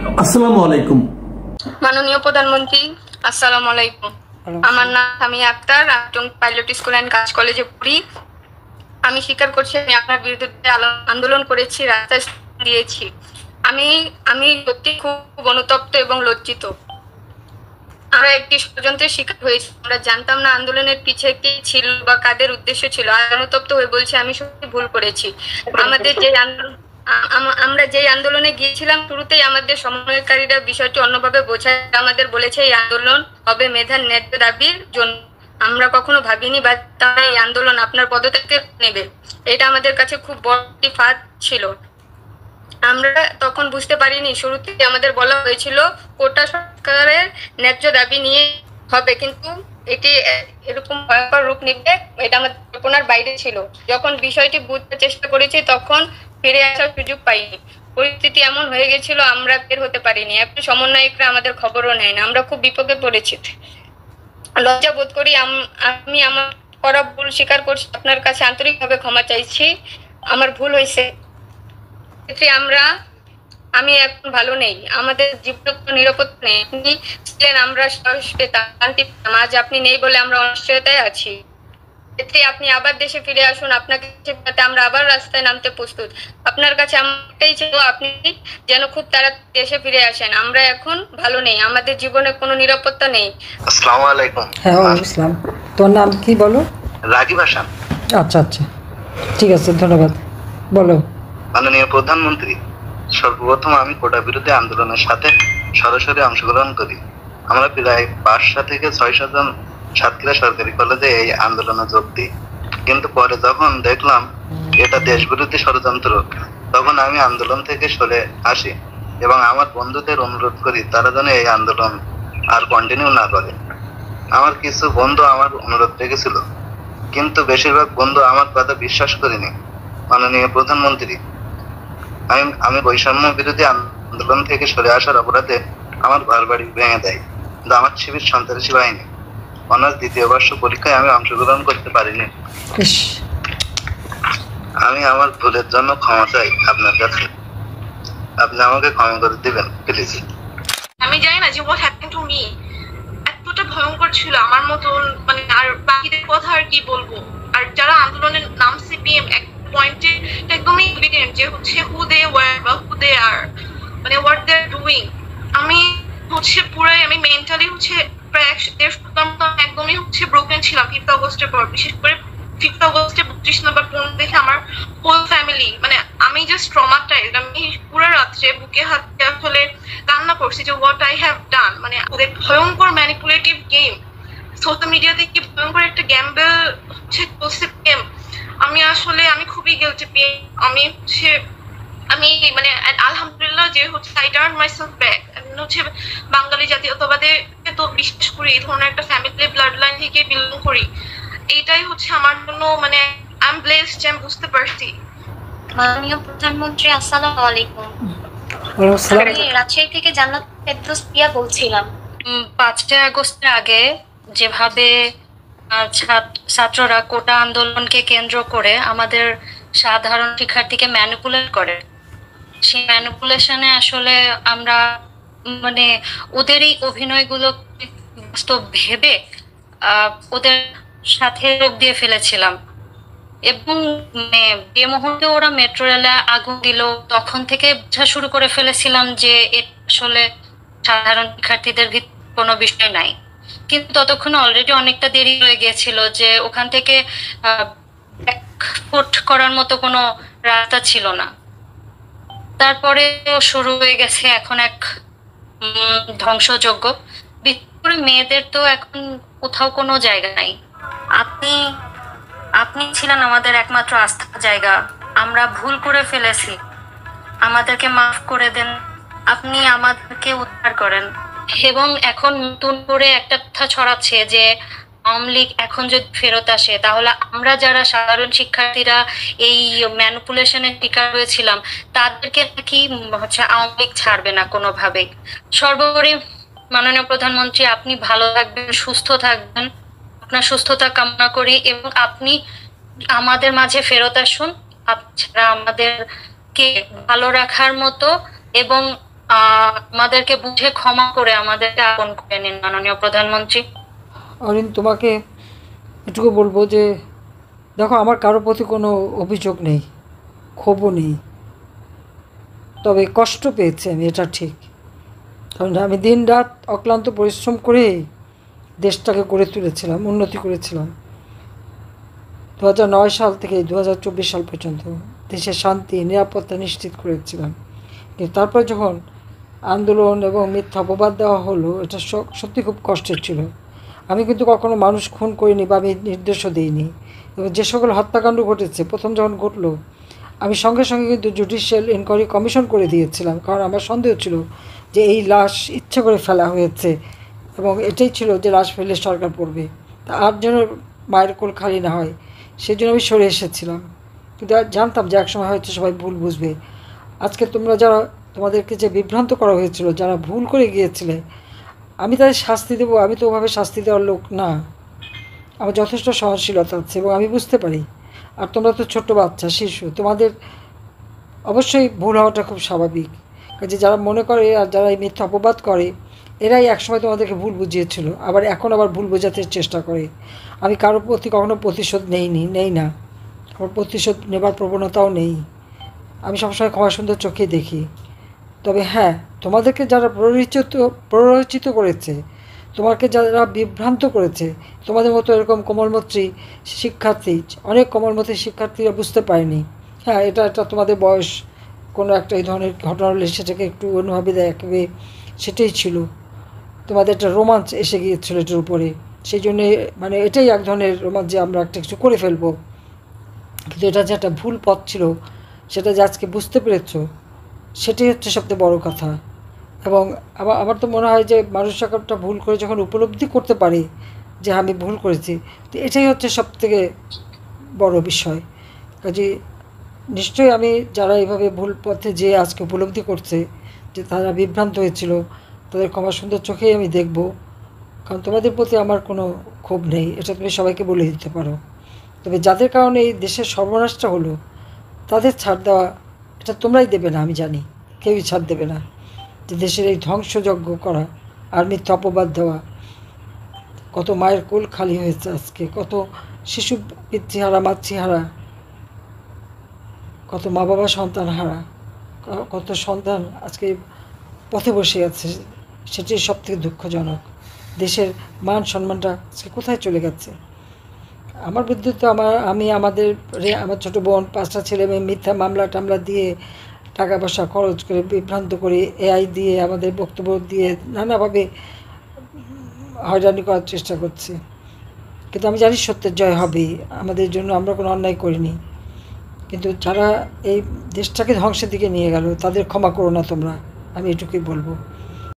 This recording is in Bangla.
আসসালামু আলাইকুম। মাননীয় প্রধানমন্ত্রী, আসসালামু আলাইকুম। আমার নাম সামিয়া আক্তার, আমি পাইলট স্কুল অ্যান্ড গার্লস কলেজে পড়ি। আমি স্বীকার করছি আমি আপনার বিরুদ্ধে আন্দোলন করেছি, রাস্তায় দিয়েছি। আমি আমি সত্যি খুব অনুতপ্ত এবং লজ্জিত। আমরা একটি ষড়যন্ত্রের শিকার হয়েছি। আমরা জানতাম না আন্দোলনের পিছে কি ছিল বা কাদের উদ্দেশ্য ছিল। অনুতপ্ত হয়ে বলছি আমি সত্যি ভুল করেছি। আমাদের যে আমরা যে আন্দোলনে গিয়েছিলাম, শুরুতেই আমাদের সমন্বয়কারীরা বিষয়টি অন্যভাবে বোঝায়। আমাদের বলেছে এই আন্দোলন হবে মেধার ন্যায্য দাবির জন্য। আমরা কখনো ভাবিনি বা তারা এই আন্দোলন আপনার পদত্যাগ নেবে। এটা আমাদের কাছে খুব বড় একটি ফাঁদ ছিল। আমরা তখন বুঝতে পারিনি। শুরুতে আমাদের বলা হয়েছিল কোটা সরকারের ন্যায্য দাবি নিয়ে হবে, কিন্তু এটি এরকম ভয়ঙ্কর রূপ নিবে এটা আমাদের কল্পনার বাইরে ছিল। যখন বিষয়টি বুঝতে চেষ্টা করেছি তখন ফিরে আসার সুযোগ পাইনি। পরিস্থিতি এমন হয়ে গেছিল আমরা বের হতে পারিনি। এখন সমন্বয়করা আমাদের খবরও নেয় না। আমরা খুব বিপদে পড়েছি, লজ্জা বোধ করি। আমি আমার করা ভুল স্বীকার করছি, আপনার কাছে আন্তরিকভাবে ক্ষমা চাইছি। আমার ভুল হয়েছে। আমি এখন ভালো নেই, আমাদের জীবন নিরাপত্তা নেই। আপনি ছিলেন, আমরা সাহস পেতাম, শান্তি পেতাম। আজ আপনি নেই বলে আমরা অনিশ্চয়তায় আছি। আপনি আবার দেশে ফিরে আসুন, আপনাকে আমরা আবার রাস্তায় নামতে প্রস্তুত। আপনার কাছে আমারটাই ছিল, আপনি যেন খুব তাড়াতাড়ি দেশে ফিরে আসেন। আমরা এখন ভালো নেই, আমাদের জীবনে কোনো নিরাপত্তা নেই। আসসালামু আলাইকুম। হ্যাঁ, ওয়ালাইকুম আসসালাম। তোর নাম কি বলো? রাগিব হাসান। আচ্ছা আচ্ছা, ঠিক আছে, ধন্যবাদ। বলো। মাননীয় প্রধানমন্ত্রী, সর্বপ্রথম আমি কোটা বিরোধী আন্দোলনের সাথে সরাসরি অংশগ্রহণ করি। আমরা প্রায় 500 থেকে 600 জন সাতক্ষীরা সরকারি কলেজে এই আন্দোলনে যোগ দিই। কিন্তু পরে যখন দেখলাম এটা দেশ বিরোধী ষড়যন্ত্র, তখন আমি আন্দোলন থেকে সরে আসি এবং আমার বন্ধুদের অনুরোধ করি তারা যেন এই আন্দোলন আর কন্টিনিউ না করে। আমার কিছু বন্ধু আমার অনুরোধ রেখেছিল, কিন্তু বেশিরভাগ বন্ধু আমার কথা বিশ্বাস করেনি। মাননীয় প্রধানমন্ত্রী, আমি বৈষম্য বিরোধী আন্দোলন থেকে সরে আসার অপরাধে আমার ঘর বাড়ি ভেঙে দেয়, কিন্তু আমার শিবির সন্ত্রাসী বাহিনী। অনার্স দ্বিতীয় বর্ষ পরীক্ষায় আমি অংশগ্রহণ করতে পারিনি। আমি আমার ভুলের জন্য ক্ষমা চাই আপনার কাছে। আপনি আমাকে ক্ষমা করে দিবেন প্লিজ। আমি জানি না যে হোয়াট হ্যাপেন্ড টু মি এতটা ভয়ঙ্কর ছিল আমার মতন, মানে আর বাকিদের কথা আর কি বলবো। আর যারা আন্দোলনের নাম সিপিএম এক পয়েন্টে একদমই এভিডেন্ট যে হচ্ছে হু দে ওয়ার বা হু দে আর, মানে হোয়াট দে আর ডুইং। আমি পুরাই আমি মেন্টালি প্রায় 150 একদমই ব্রোকেন ছিলাম 5th অগস্টের পর। বিশেষ করে 5th অগস্টে 32 নম্বর ফোন দেখে আমার হোল ফ্যামিলি, মানে আমি জাস্ট ট্রমাটাইজড। আমি পুরো রাত্রে বুকে হাত দিয়ে আসলে কান্না করছি যে হোয়াট আই হ্যাভ ডান। মানে ওদের ভয়ঙ্কর ম্যানিপুলেটিভ গেম, সোশ্যাল মিডিয়াতে কি ভয়ঙ্কর একটা গ্যাম্বেল গেম। আমি খুবই গিলটি পেয়ে আমি মানে আলহামদুলিল্লাহ যে আই টার্ন মাইসেলফ ব্যাক। আমি বাঙালি জাতীয়তাবাদে তো বিশ্বাস করি, এই ধরনের একটা ফ্যামিলি ব্লাড লাইন থেকে বিলং করি। এইটাই আমার জন্য মানে আই এম ব্লেসড, আমি বুঝতে পারছি। মাননীয় প্রধানমন্ত্রী, আসসালামু আলাইকুম। আমি রাজশাহী থেকে জান্নাত ফেরদৌস প্রিয়া বলছিলাম। 5 আগস্টের আগে যেভাবে ছাত্ররা কোটা আন্দোলনকে কেন্দ্র করে আমাদের সাধারণ শিক্ষার্থীকে ম্যানিপুলেট করে, সেই ম্যানিপুলেশনে আসলে আমরা মানে ওদের এই অভিনয়গুলো বাস্তব ভেবে ওদের সাথে যোগ দিয়ে ফেলেছিলাম। এবং যে মুহূর্তে ওরা মেট্রো রেলে আগুন দিল তখন থেকে বোঝা শুরু করে ফেলেছিলাম যে এটা আসলে সাধারণ শিক্ষার্থীদের ভিতরে কোনো বিষয় নাই। কিন্তু ততক্ষণ অলরেডি অনেকটা দেরি হয়ে গিয়েছিল, যে ওখান থেকে ব্যাকফুট করার মতো কোনো রাস্তা ছিল না। তারপরে শুরু হয়ে গেছে এখন এক ধ্বংসযজ্ঞ। বিশেষ করে মেয়েদের তো এখন কোথাও কোনো জায়গা নাই। আপনি ছিলেন আমাদের একমাত্র আস্থার জায়গা। আমরা ভুল করে ফেলেছি, আমাদেরকে মাফ করে দেন, আপনি আমাদেরকে উদ্ধার করেন। এবং এখন নতুন করে একটা কথা ছড়াচ্ছে যে আওয়ামী লীগ এখন যদি ফেরত আসে তাহলে আমরা যারা সাধারণ শিক্ষার্থীরা এই ম্যানিপুলেশনের শিকার হয়েছিলাম তাদেরকে নাকি আওয়ামী লীগ ছাড়বে না কোনোভাবেই। সর্বোপরি মাননীয় প্রধানমন্ত্রী, আপনি ভালো থাকবেন, সুস্থ থাকবেন, আপনার সুস্থতা কামনা করি এবং আপনি আমাদের মাঝে ফেরত আসুন। ছাড়া আমাদেরকে ভালো রাখার মতো এবং আমাদেরকে বুঝে ক্ষমা করে আমাদেরকে আপন করে নিন মাননীয় প্রধানমন্ত্রী। অরিন, তোমাকে এটুকু বলবো যে দেখো, আমার কারোর প্রতি কোনো অভিযোগ নেই, ক্ষোভও নেই, তবে কষ্ট পেয়েছি আমি, এটা ঠিক। কারণ আমি দিন রাত অক্লান্ত পরিশ্রম করে দেশটাকে গড়ে তুলেছিলাম, উন্নতি করেছিলাম। 2009 সাল থেকে 2024 সাল পর্যন্ত দেশের শান্তি নিরাপত্তা নিশ্চিত করেছিলাম। কিন্তু তারপর যখন আন্দোলন এবং মিথ্যা অপবাদ দেওয়া হলো, এটা সত্যি খুব কষ্টের ছিল। আমি কিন্তু কখনো মানুষ খুন করিনি বা আমি নির্দেশও দিইনি। এবং যে সকল হত্যাকাণ্ড ঘটেছে, প্রথম যখন ঘটলো, আমি সঙ্গে সঙ্গে কিন্তু জুডিশিয়াল ইনকোয়ারি কমিশন করে দিয়েছিলাম, কারণ আমার সন্দেহ ছিল যে এই লাশ ইচ্ছে করে ফেলা হয়েছে এবং এটাই ছিল যে লাশ ফেলে সরকার পড়বে, তা আর যেন মায়ের কোল খালি না হয়, সেই জন্য আমি সরে এসেছিলাম। কিন্তু জানতাম যে একসময় হয়তো সবাই ভুল বুঝবে। আজকে তোমরা যারা, তোমাদেরকে যে বিভ্রান্ত করা হয়েছিল, যারা ভুল করে গিয়েছিলে, আমি তাদের শাস্তি দেবো, আমি তো ওভাবে শাস্তি দেওয়ার লোক না। আমার যথেষ্ট সহনশীলতা আছে এবং আমি বুঝতে পারি। আর তোমরা তো ছোট্ট বাচ্চা, শিশু, তোমাদের অবশ্যই ভুল হওয়াটা খুব স্বাভাবিক। কাজে যারা মনে করে আর যারা এই মিথ্যা অপবাদ করে, এরাই একসময় তোমাদেরকে ভুল বুঝিয়েছিল, এখন আবার ভুল বোঝাতে চেষ্টা করে। আমি কারোর প্রতি কখনো প্রতিশোধ নেই না, আমার প্রতিশোধ নেবার প্রবণতাও নেই। আমি সবসময় ক্ষমা সুন্দর চোখেই দেখি। তবে হ্যাঁ, তোমাদেরকে যারা প্ররোচিত করেছে, তোমাকে যারা বিভ্রান্ত করেছে, তোমাদের মতো এরকম কোমলমত্রী শিক্ষার্থী, অনেক কোমলমত্রী শিক্ষার্থীরা বুঝতে পারেনি। হ্যাঁ, এটা তোমাদের বয়স, কোনো একটা এই ধরনের ঘটনা হলে সেটাকে একটু অন্যভাবে দেখবে, সেটাই ছিল। তোমাদের একটা রোমাঞ্চ এসে গিয়েছিল এটার উপরে, সেই জন্যে মানে এটাই এক ধরনের রোমাঞ্চ যে আমরা একটা কিছু করে ফেলবো। কিন্তু এটা যে একটা ভুল পথ ছিল, সেটা যে আজকে বুঝতে পেরেছ, সেটাই হচ্ছে সবচেয়ে বড় কথা। এবং আমার তো মনে হয় যে মানুষ একটা ভুল করে যখন উপলব্ধি করতে পারে যে আমি ভুল করেছি, তো এটাই হচ্ছে সবথেকে বড় বিষয়। কাজে নিশ্চয়ই আমি যারা এইভাবে ভুল পথে যেয়ে আজকে উপলব্ধি করছে যে তারা বিভ্রান্ত হয়েছিল, তাদের ক্ষমা সুন্দর চোখেই আমি দেখব। কারণ তোমাদের প্রতি আমার কোনো ক্ষোভ নেই, এটা তুমি সবাইকে বলে দিতে পারো। তবে যাদের কারণে এই দেশের সর্বনাশটা হলো, তাদের ছাড় দেওয়া এটা তোমরাই দেবে না, আমি জানি, কেউই ছাড় দেবে না। যে দেশের এই ধ্বংসযজ্ঞ করা আর মিথ্যা অপবাদ দেওয়া, কত মায়ের কোল খালি হয়েছে আজকে, কত শিশু পিতৃহারা মাতৃহারা, কত মা বাবা সন্তান হারা, কত সন্তান আজকে পথে বসে আছে, সেটি সবথেকে দুঃখজনক। দেশের মান সম্মানটা আজকে কোথায় চলে গেছে। আমার বিরুদ্ধে তো আমার ছোটো বোন, 5টা ছেলে মেয়ে মিথ্যা মামলা টামলা দিয়ে, টাকা পয়সা খরচ করে, বিভ্রান্ত করে, এআই দিয়ে, আমাদের বক্তব্য দিয়ে নানাভাবে হয়রানি করার চেষ্টা করছে। কিন্তু আমি জানি সত্যের জয় হবে আমাদের জন্য, আমরা কোনো অন্যায় করিনি। কিন্তু যারা এই দেশটাকে ধ্বংসের দিকে নিয়ে গেল, তাদের ক্ষমা করো না তোমরা, আমি এটুকুই বলবো।